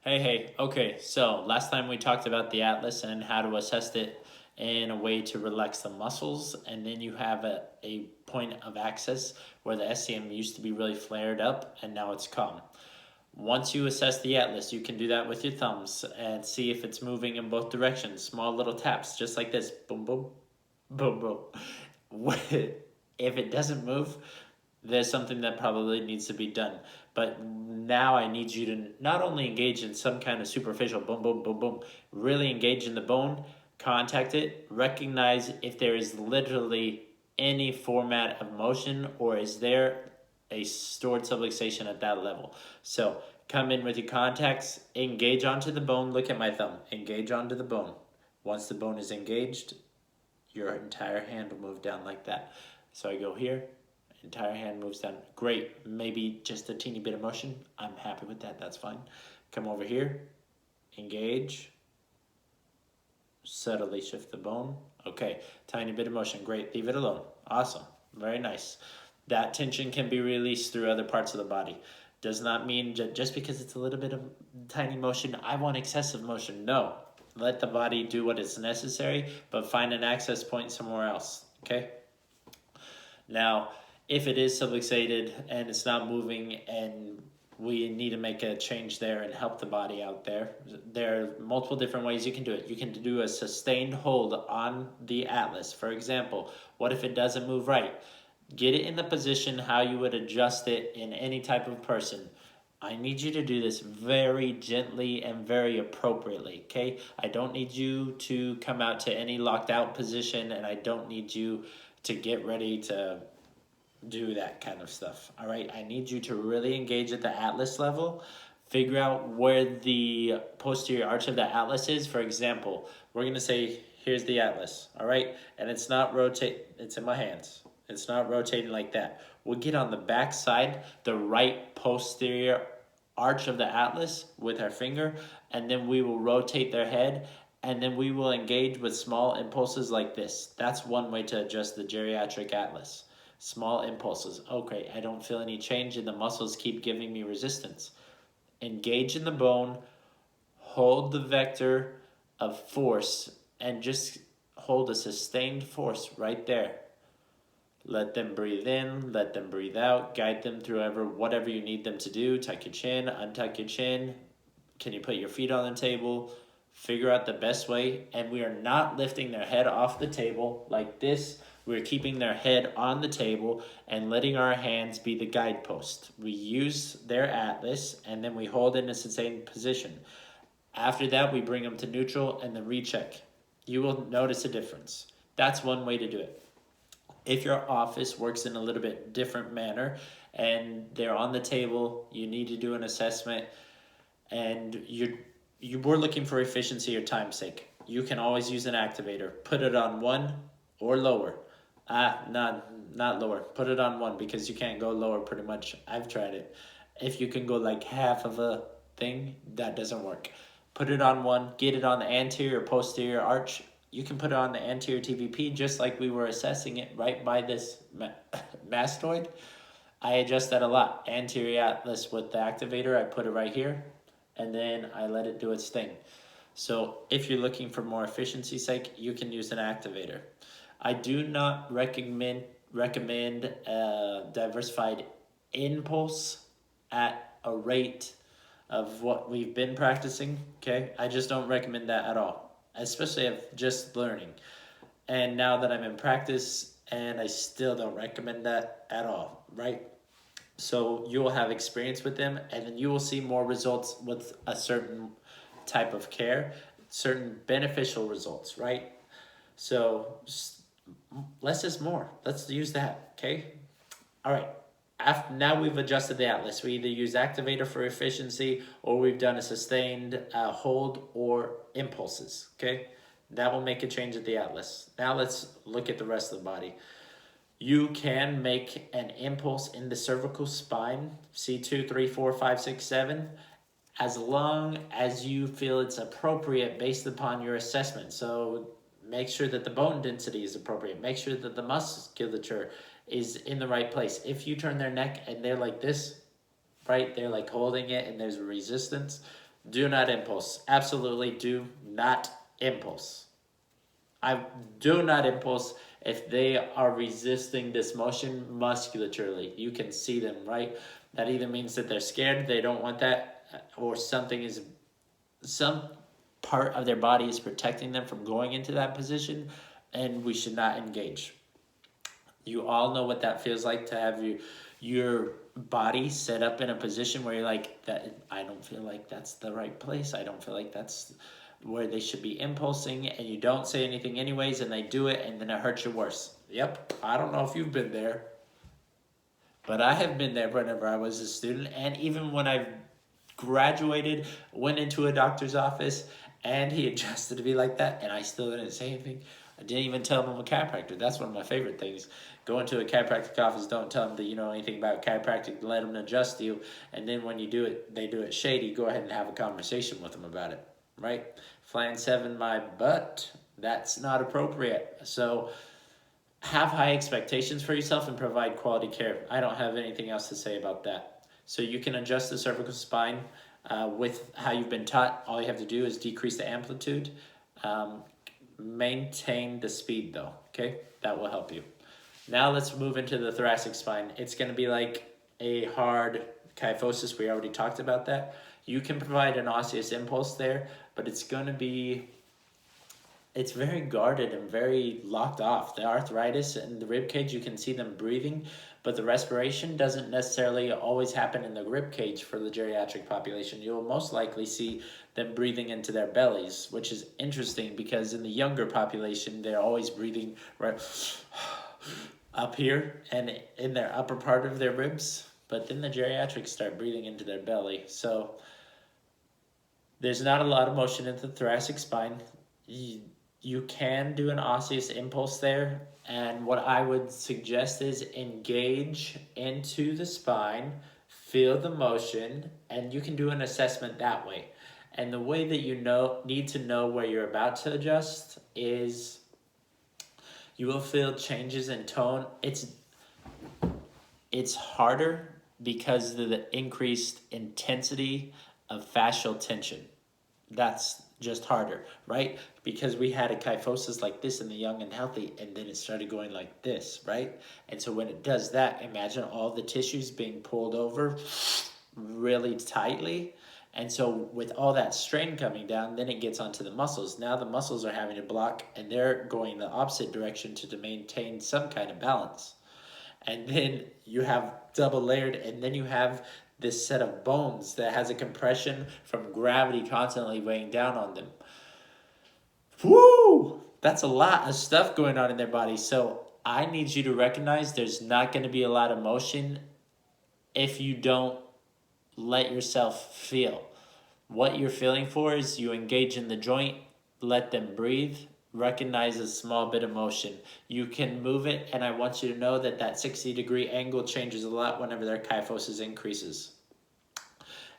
Okay, so last time we talked about the atlas and how to assess it in a way to relax the muscles, and then you have a point of access where the SCM used to be really flared up and now it's calm. Once you assess the atlas, you can do that with your thumbs and see if it's moving in both directions. Small little taps, just like this. Boom, boom, boom, boom. If it doesn't move, there's something that probably needs to be done. But now I need you to not only engage in some kind of superficial boom, boom, boom, boom, really engage in the bone, contact it, recognize if there is literally any format of motion or is there a stored subluxation at that level. So come in with your contacts, engage onto the bone, look at my thumb, engage onto the bone. Once the bone is engaged, your entire hand will move down like that. So I go here, entire hand moves down. Great, maybe just a teeny bit of motion. I'm happy with that, that's fine. Come over here, engage, subtly shift the bone. Okay, tiny bit of motion, great, leave it alone. Awesome, very nice. That tension can be released through other parts of the body. Does not mean just because it's a little bit of tiny motion, I want excessive motion. No, let the body do what is necessary, but find an access point somewhere else, okay? Now, if it is subluxated and it's not moving and we need to make a change there and help the body out there, there are multiple different ways you can do it. You can do a sustained hold on the atlas. For example, what if it doesn't move right? Get it in the position how you would adjust it in any type of person. I need you to do this very gently and very appropriately, okay? I don't need you to come out to any locked out position, and I don't need you to get ready to do that kind of stuff, all right? I need you to really engage at the atlas level, figure out where the posterior arch of the atlas is. For example, we're gonna say, here's the atlas, all right? And it's not rotate, it's in my hands. It's not rotating like that. We'll get on the back side, the right posterior arch of the atlas with our finger, and then we will rotate their head, and then we will engage with small impulses like this. That's one way to adjust the geriatric atlas. Small impulses. Okay, I don't feel any change and the muscles keep giving me resistance. Engage in the bone, hold the vector of force, and just hold a sustained force right there. Let them breathe in, let them breathe out, guide them through whatever you need them to do. Tuck your chin, untuck your chin. Can you put your feet on the table? Figure out the best way. And we are not lifting their head off the table like this. We're keeping their head on the table and letting our hands be the guidepost. We use their atlas and then we hold in a sustained position. After that, we bring them to neutral and then recheck. You will notice a difference. That's one way to do it. If your office works in a little bit different manner and they're on the table, you need to do an assessment, and you were looking for efficiency or time's sake, you can always use an activator. Put it on 1 or lower. Not lower. Put it on 1 because you can't go lower pretty much. I've tried it. If you can go like half of a thing, that doesn't work. Put it on 1, get it on the anterior posterior arch. You can put it on the anterior TVP just like we were assessing it right by this mastoid. I adjust that a lot. Anterior atlas with the activator, I put it right here, and then I let it do its thing. So if you're looking for more efficiency sake, you can use an activator. I do not recommend diversified impulse at a rate of what we've been practicing, okay? I just don't recommend that at all, especially if just learning. And now that I'm in practice, and I still don't recommend that at all, right? So you will have experience with them, and then you will see more results with a certain type of care, certain beneficial results, right? So less is more. Let's use that, okay? All right. Now we've adjusted the atlas. We either use activator for efficiency or we've done a sustained hold or impulses, okay? That will make a change at the atlas. Now let's look at the rest of the body. You can make an impulse in the cervical spine, C2, 3, 4, 5, 6, 7, as long as you feel it's appropriate based upon your assessment. So make sure that the bone density is appropriate. Make sure that the musculature is in the right place. If you turn their neck and they're like this, right, they're like holding it and there's resistance, Do not impulse. Absolutely do not impulse. I do not impulse if they are resisting this motion musculaturely. You can see them, right? That either means that they're scared, they don't want that, or some part of their body is protecting them from going into that position, and we should not engage. You all know what that feels like to have your body set up in a position where you're like, that I don't feel like that's the right place. I don't feel like that's where they should be impulsing, and you don't say anything anyways, and they do it, and then it hurts you worse. Yep, I don't know if you've been there, but I have been there whenever I was a student, and even when I graduated, went into a doctor's office, and he adjusted to be like that, and I still didn't say anything. I didn't even tell him I'm a chiropractor. That's one of my favorite things. Go into a chiropractic office, don't tell them that you know anything about chiropractic, let them adjust you, and then when you do it, they do it shady, go ahead and have a conversation with them about it, right? Flying 7 my butt, that's not appropriate. So have high expectations for yourself and provide quality care. I don't have anything else to say about that. So you can adjust the cervical spine with how you've been taught. All you have to do is decrease the amplitude. Maintain the speed though, okay? That will help you. Now let's move into the thoracic spine. It's going to be like a hard kyphosis. We already talked about that. You can provide an osseous impulse there, but it's going to be, it's very guarded and very locked off. The arthritis and the rib cage, you can see them breathing, but the respiration doesn't necessarily always happen in the rib cage for the geriatric population. You'll most likely see them breathing into their bellies, which is interesting because in the younger population, they're always breathing right up here and in their upper part of their ribs, but then the geriatrics start breathing into their belly. So there's not a lot of motion in the thoracic spine. You can do an osseous impulse there, and what I would suggest is engage into the spine, feel the motion, and you can do an assessment that way. And the way that you need to know where you're about to adjust is you will feel changes in tone. It's harder because of the increased intensity of fascial tension. That's just harder, right? Because we had a kyphosis like this in the young and healthy, and then it started going like this, right? And so when it does that, imagine all the tissues being pulled over really tightly. And so with all that strain coming down, then it gets onto the muscles. Now the muscles are having to block, and they're going the opposite direction to maintain some kind of balance. And then you have double layered, and then you have this set of bones that has a compression from gravity constantly weighing down on them. Woo! That's a lot of stuff going on in their body. So I need you to recognize there's not going to be a lot of motion if you don't let yourself feel. What you're feeling for is you engage in the joint, let them breathe, recognize a small bit of motion. You can move it, and I want you to know that that 60-degree angle changes a lot whenever their kyphosis increases,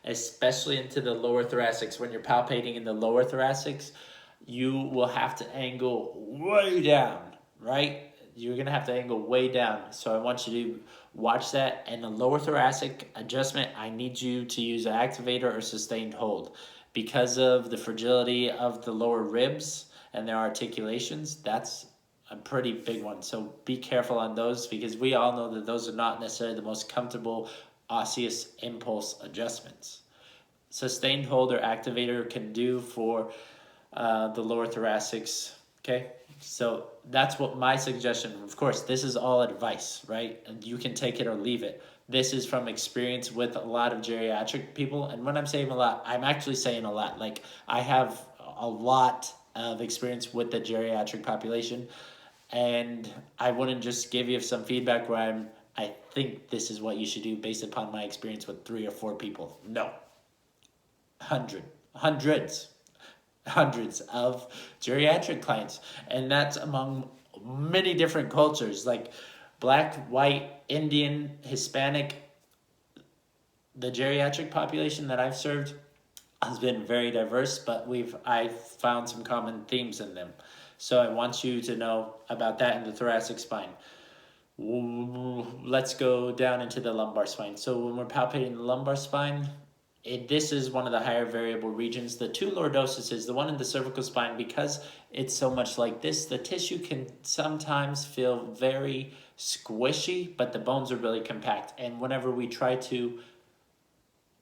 especially into the lower thoracics. When you're palpating in the lower thoracics, you will have to angle way down, right? You're going to have to angle way down. So I want you to watch that. And the lower thoracic adjustment, I need you to use an activator or sustained hold. Because of the fragility of the lower ribs and their articulations, that's a pretty big one. So be careful on those, because we all know that those are not necessarily the most comfortable osseous impulse adjustments. Sustained hold or activator can do for the lower thoracics, okay? So that's what my suggestion, of course, this is all advice, right? And you can take it or leave it. This is from experience with a lot of geriatric people. And when I'm saying a lot, I'm actually saying a lot. Like, I have a lot of experience with the geriatric population, and I wouldn't just give you some feedback where I think this is what you should do based upon my experience with 3 or 4 people. No. Hundreds of geriatric clients, and that's among many different cultures, like Black, white, Indian, Hispanic. The geriatric population that I've served has been very diverse, but I've found some common themes in them. So I want you to know about that in the thoracic spine. Let's go down into the lumbar spine. So when we're palpating the lumbar spine, this is one of the higher variable regions. The two lordosis is the one in the cervical spine. Because it's so much like this, the tissue can sometimes feel very squishy, but the bones are really compact. And whenever we try to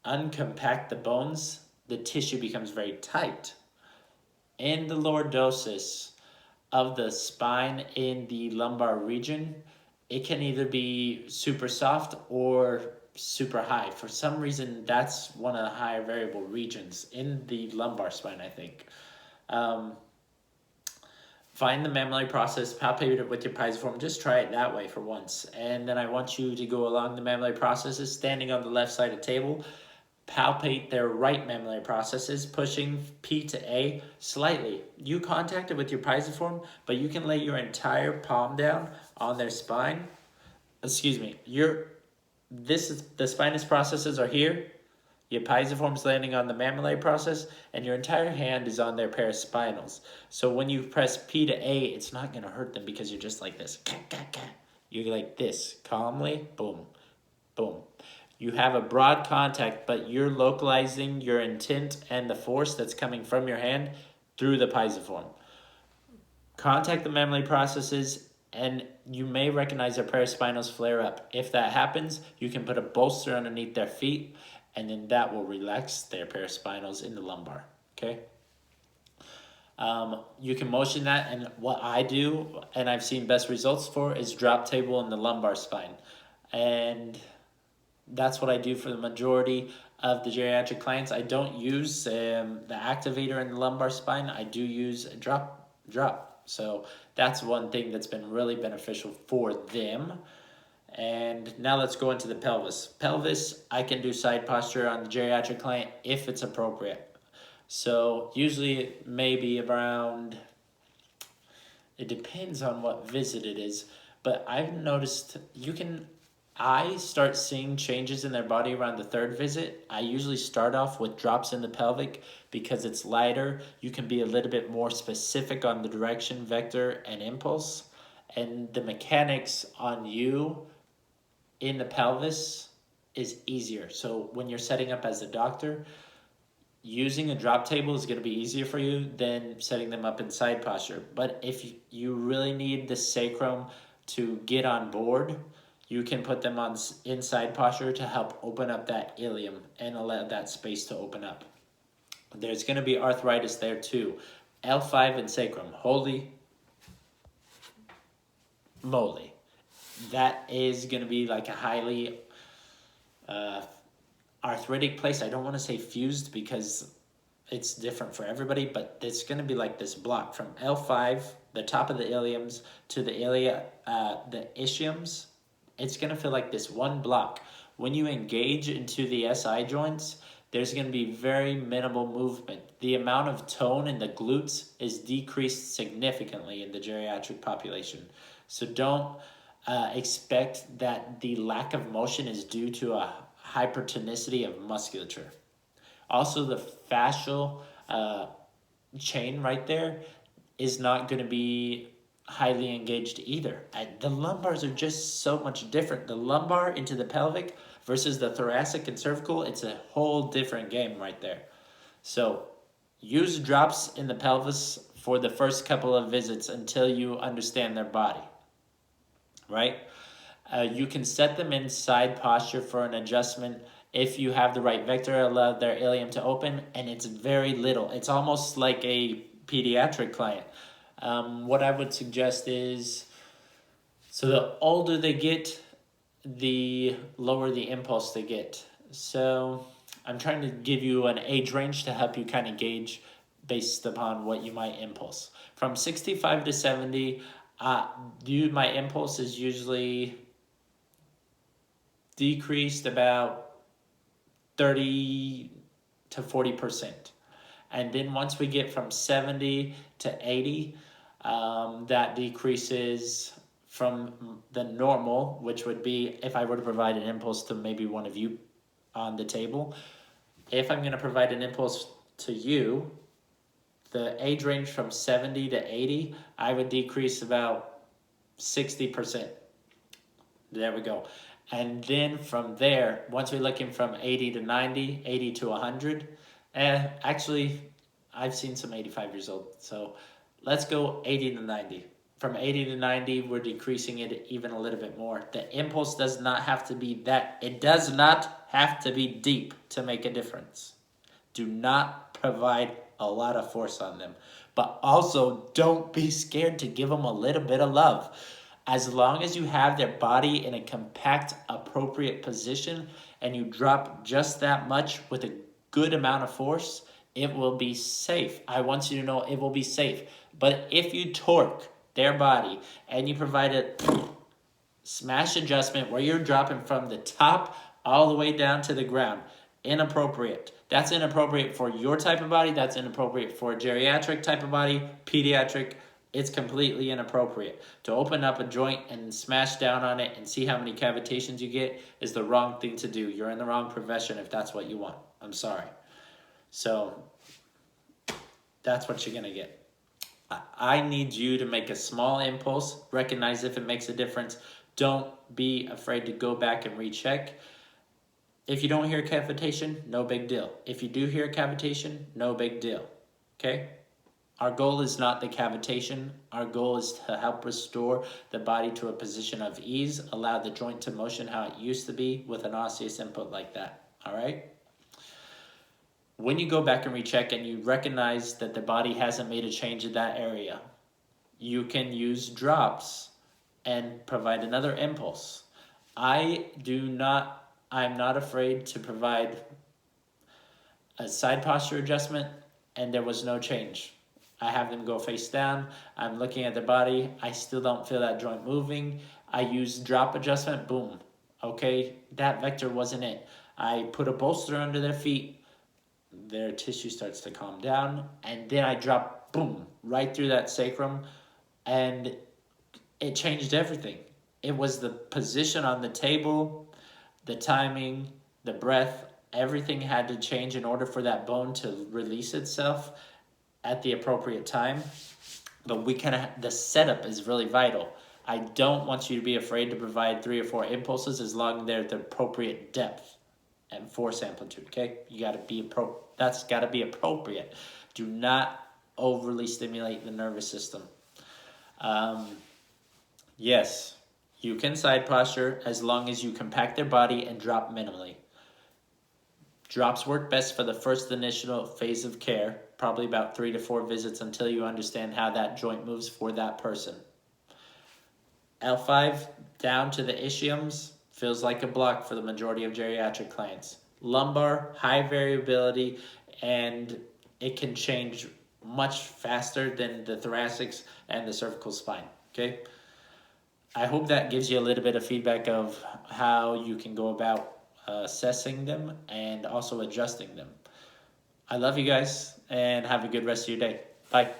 uncompact the bones, the tissue becomes very tight. In the lordosis of the spine in the lumbar region, it can either be super soft or super high. For some reason, that's one of the higher variable regions in the lumbar spine, I think. Um, Find the mammillary process, palpate it with your piezoform. Just try it that way for once. And then I want you to go along the mammillary processes, standing on the left side of the table. Palpate their right mammillary processes, pushing P to A slightly. You contact it with your piezoform, but you can lay your entire palm down on their spine. Excuse me. The spinous processes are here. Your piezoform's landing on the mammillary process, and your entire hand is on their paraspinals. So when you press P to A, it's not going to hurt them because you're just like this. You're like this, calmly, boom, boom. You have a broad contact, but you're localizing your intent and the force that's coming from your hand through the piezoform. Contact the mammillary processes, and you may recognize their paraspinals flare up. If that happens, you can put a bolster underneath their feet, and then that will relax their paraspinals in the lumbar, okay? You can motion that, and what I do, and I've seen best results for, is drop table in the lumbar spine. And that's what I do for the majority of the geriatric clients. I don't use the activator in the lumbar spine. I do use a drop. So that's one thing that's been really beneficial for them. And now let's go into the pelvis. Pelvis, I can do side posture on the geriatric client if it's appropriate. So usually maybe around, it depends on what visit it is, but I've noticed I start seeing changes in their body around the third visit. I usually start off with drops in the pelvic because it's lighter. You can be a little bit more specific on the direction, vector, and impulse. And the mechanics on you in the pelvis is easier. So when you're setting up as a doctor, using a drop table is going to be easier for you than setting them up in side posture. But if you really need the sacrum to get on board, you can put them on inside posture to help open up that ilium and allow that space to open up. There's going to be arthritis there too. L5 and sacrum. Holy moly. That is going to be like a highly arthritic place. I don't want to say fused because it's different for everybody, but it's going to be like this block from L5, the top of the iliums, to the the ischiums. It's going to feel like this one block. When you engage into the SI joints, there's going to be very minimal movement. The amount of tone in the glutes is decreased significantly in the geriatric population. So don't expect that the lack of motion is due to a hypertonicity of musculature. Also, the fascial chain right there is not going to be highly engaged either. The lumbars are just so much different. The lumbar into the pelvic versus the thoracic and cervical, it's a whole different game right there. So use drops in the pelvis for the first couple of visits until you understand their body, right? You can set them in side posture for an adjustment if you have the right vector, allow their ilium to open, and it's very little. It's almost like a pediatric client. What I would suggest is, so the older they get, the lower the impulse they get. So I'm trying to give you an age range to help you kind of gauge based upon what you might impulse. From 65 to 70, my impulse is usually decreased about 30 to 40%. And then once we get from 70 to 80, that decreases from the normal, which would be if I were to provide an impulse to maybe one of you on the table. If I'm going to provide an impulse to you, the age range from 70 to 80, I would decrease about 60%. There we go. And then from there, once we're looking from 80 to 90, 80 to 100, actually, I've seen some 85 years old. So let's go 80 to 90. From 80 to 90, we're decreasing it even a little bit more. The impulse does not have to be that. It does not have to be deep to make a difference. Do not provide a lot of force on them. But also, don't be scared to give them a little bit of love. As long as you have their body in a compact, appropriate position and you drop just that much with a good amount of force, it will be safe. I want you to know it will be safe. But if you torque their body and you provide a smash adjustment where you're dropping from the top all the way down to the ground, inappropriate. That's inappropriate for your type of body. That's inappropriate for a geriatric type of body, pediatric. It's completely inappropriate. To open up a joint and smash down on it and see how many cavitations you get is the wrong thing to do. You're in the wrong profession if that's what you want. I'm sorry. So that's what you're going to get. I need you to make a small impulse, recognize if it makes a difference. Don't be afraid to go back and recheck. If you don't hear cavitation, no big deal. If you do hear cavitation, no big deal. Okay? Our goal is not the cavitation. Our goal is to help restore the body to a position of ease, allow the joint to motion how it used to be with an osseous input like that. All right? When you go back and recheck and you recognize that the body hasn't made a change in that area, you can use drops and provide another impulse. I'm not afraid to provide a side posture adjustment, and there was no change. I have them go face down. I'm looking at the body. I still don't feel that joint moving. I use drop adjustment. Boom. Okay, that vector wasn't it. I put a bolster under their feet. Their tissue starts to calm down. And then I drop, boom, right through that sacrum. And it changed everything. It was the position on the table, the timing, the breath. Everything had to change in order for that bone to release itself at the appropriate time. But the setup is really vital. I don't want you to be afraid to provide 3 or 4 impulses as long as they're the appropriate depth and force amplitude. Okay, that's got to be appropriate. Do not overly stimulate the nervous system. Yes, you can side posture as long as you compact their body and drop minimally. Drops work best for the first initial phase of care, probably about 3 to 4 visits until you understand how that joint moves for that person. L5 down to the ischiums feels like a block for the majority of geriatric clients. Lumbar, high variability, and it can change much faster than the thoracics and the cervical spine. Okay? I hope that gives you a little bit of feedback of how you can go about assessing them and also adjusting them. I love you guys and have a good rest of your day. Bye.